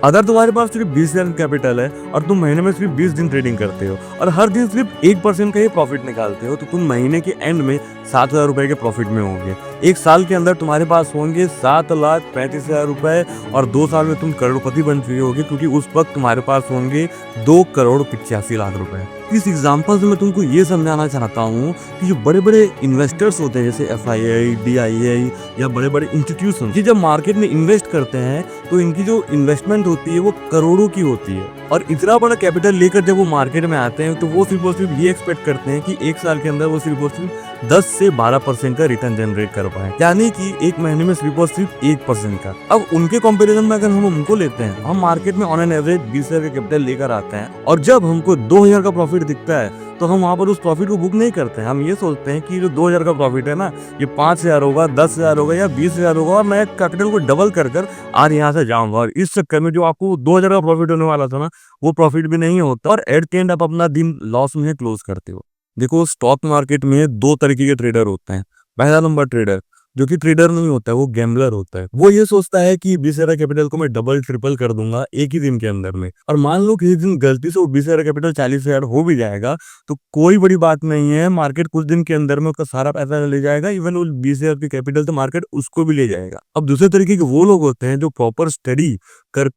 अगर तुम्हारे पास सिर्फ 20,000 कैपिटल है और तुम महीने में सिर्फ 20 दिन ट्रेडिंग करते हो और हर दिन सिर्फ 1% का ही प्रॉफिट निकालते हो, तो तुम महीने के एंड में 7,000 रुपए के प्रॉफिट में होंगे। एक साल के अंदर तुम्हारे पास होंगे 7,35,000 रुपए और 2 साल में तुम करोड़पति बन चुके होगे, क्योंकि उस वक्त तुम्हारे पास होंगे 2,85,00,000 रुपए। इस एग्जाम्पल से मैं तुमको ये समझाना चाहता हूँ कि जो बड़े बड़े इन्वेस्टर्स होते हैं, जैसे FII, DII या बड़े बड़े इंस्टीट्यूशन, ये जब मार्केट में इन्वेस्ट करते हैं तो इनकी जो इन्वेस्टमेंट होती है वो करोड़ों की होती है। और इतना बड़ा कैपिटल लेकर जब वो मार्केट में आते हैं तो वो सिर्फ और सिर्फ ये एक्सपेक्ट करते हैं कि एक साल के अंदर वो सिर्फ और सिर्फ 10 से 12% का रिटर्न जनरेट कर पाए, यानी कि एक महीने में सिर्फ और सिर्फ 1% का। अब उनके कंपैरिजन में अगर हम उनको लेते हैं, हम मार्केट में ऑन एन एवरेज 20,000 का कैपिटल लेकर आते हैं और जब हमको 2,000 का प्रॉफिट दिखता है तो हम वहां पर उस प्रॉफिट को बुक नहीं करते हैं। हम ये सोचते हैं कि जो 2,000 का प्रॉफिट है ना, ये 5,000 होगा, 10,000 होगा या 20,000 होगा और मैं कैपिटल को डबल कर आज यहाँ से जाऊंगा। और इस चक्कर में जो आपको 2,000 का प्रॉफिट होने वाला था ना, वो प्रॉफिट भी नहीं होता और एट द एंड आप अपना दिन लॉस में क्लोज करते हो। देखो, स्टॉक मार्केट में दो तरीके के ट्रेडर होते हैं। पहला नंबर ट्रेडर, जो कि ट्रेडर नहीं होता है, वो गैम्बलर होता है। वो ये सोचता है कि 20,000 कैपिटल को मैं डबल ट्रिपल कर दूंगा एक ही दिन के अंदर में, और मान लो किसी दिन गलती से वो 20,000 कैपिटल 40,000 हो भी जाएगा तो कोई बड़ी बात नहीं है, मार्केट कुछ दिन के अंदर में उसका सारा पैसा ले जाएगा। इवन वो 20,000 की कैपिटल तो मार्केट उसको भी ले जाएगा। अब दूसरे तरीके के वो लोग होते हैं जो प्रॉपर स्टडी कर,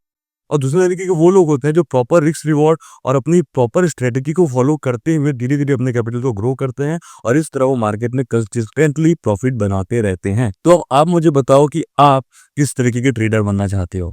और दूसरे तरीके के वो लोग होते हैं जो प्रॉपर रिस्क रिवॉर्ड और अपनी प्रॉपर स्ट्रेटेजी को फॉलो करते हुए धीरे धीरे अपने कैपिटल को ग्रो करते हैं, और इस तरह वो मार्केट में कंसिस्टेंटली प्रॉफिट बनाते रहते हैं। तो अब आप मुझे बताओ कि आप किस तरीके के ट्रेडर बनना चाहते हो।